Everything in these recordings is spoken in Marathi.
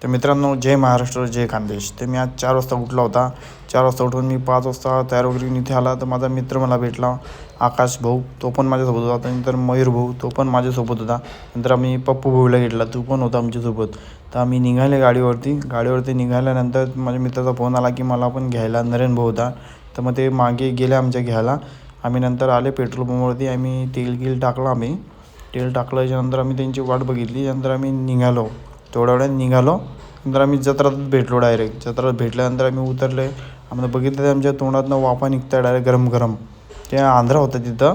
तर मित्रांनो, जय महाराष्ट्र, जय खानदेश. तर मी आज 4 वाजता उठला होता. 4 वाजता उठून मी 5 वाजता तयार वगैरे इथे आला. तर माझा मित्र मला भेटला, आकाश भाऊ, तो पण माझ्यासोबत होता. त्यानंतर मयूर भाऊ, तो पण माझ्यासोबत होता. नंतर आम्ही पप्पू भाऊला घेतला, तो पण होता आमच्यासोबत. तर आम्ही निघाले गाडीवरती निघाल्यानंतर माझ्या मित्राचा फोन आला की मला पण घ्यायला नरेन भाऊ होता. तर मग ते मागे गेले आमच्या घ्यायला. आम्ही नंतर आले पेट्रोल पंपवरती. आम्ही तेल टाकलं. तेल टाकल्याच्यानंतर आम्ही त्यांची वाट बघितली. नंतर आम्ही निघालो. थोड्या वेळाने निघालो. नंतर आम्ही जत्रात भेटलो. जत्रात भेटल्यानंतर आम्ही उतरले. आम्हाला बघितलं तर आमच्या तोंडातनं वाफा निघताय डायरेक्ट गरम गरम. ते आंध्रा होतं तिथं.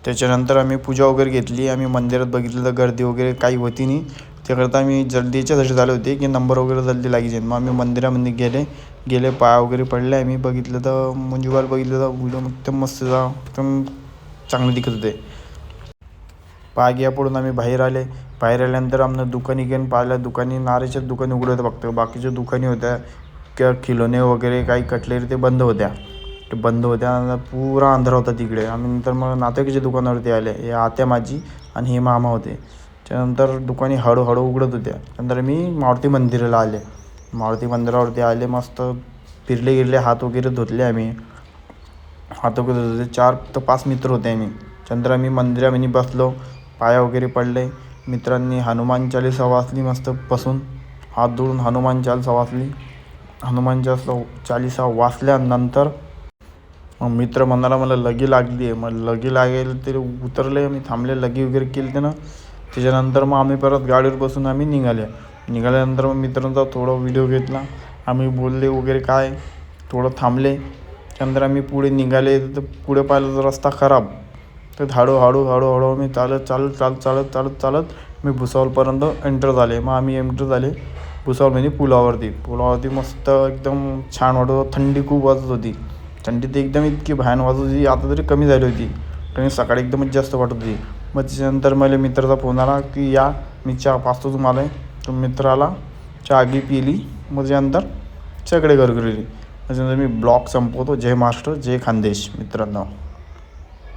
त्याच्यानंतर आम्ही पूजा वगैरे घेतली. आम्ही मंदिरात बघितलं तर गर्दी वगैरे काही होती नाही. त्याकरता आम्ही जल्दी याच्यासाठी झाले होते की नंबर वगैरे जल्दी लागी जाईल. मग आम्ही मंदिरामध्ये गेले पाय वगैरे पडले. आम्ही बघितलं तर मंजुबाला बघितलं तर व्हिडिओ एकदम मस्त, एकदम चांगले दिसत होते. पाय घ्या पडून आम्ही बाहेर आल्यानंतर आम्हाला दुकानी पाहिलं. नारेच्या दुकानी उघडं होतं फक्त. बाकीच्या दुकानी होत्या किंवा खिलोने वगैरे काही कटलेरी ते बंद होत्या. पुरा अंधार होता तिकडे. आम्ही नंतर मग नातेवाईकाच्या दुकानावरती आले. हे आत्या माझी आणि हे मामा होते. त्यानंतर दुकानी हळूहळू उघडत होत्या. नंतर मी मारुती मंदिराला आले. मारुती मंदिरावरती आले. मस्त फिरले हात वगैरे धुतले आम्ही. हात वगैरे धुतले. 4 ते 5 मित्र होते आम्ही. त्यानंतर आम्ही मंदिरामध्ये बसलो. पाया वगैरे पडले. मित्रांनी हनुमान चालीसा वाचली मस्त बसून. हात धुवून हनुमान चालीसा वाचली. हनुमान चालीसा वाचल्यानंतर मग मित्र म्हणाला मला लगी लागली आहे. मग लगी लागेल तरी उतरले. आम्ही थांबले, लगी वगैरे केली त्यानं. त्याच्यानंतर मग आम्ही परत गाडीवर बसून आम्ही निघाल्यानंतर मग मित्रांचा थोडा व्हिडिओ घेतला. आम्ही बोलले वगैरे काय, थोडं थांबले. त्यानंतर आम्ही पुढे निघाले. तर पुढे पाहिलं तर रस्ता खराब. तर हळूहळू मी चालत मी भुसावळपर्यंत एंटर झाले. मग आम्ही एंटर झाले भुसावळमध्ये पुलावरती मस्त एकदम छान वाटत होतं. थंडी खूप वाजत होती. थंडी तर एकदम इतकी भयान वाजत होती. आता तरी कमी झाली होती, कारण सकाळी एकदमच जास्त वाटत होती. मग त्याच्यानंतर मला मित्राचा फोन आला की या, मी चहा पाचतो तुम्हाला. तो मित्र आला, चहा पिली. मग त्याच्यानंतर सगळे घरी गेली. त्याच्यानंतर मी ब्लॉग संपवतो. जय महाराष्ट्र, जय खानदेश मित्रांनो.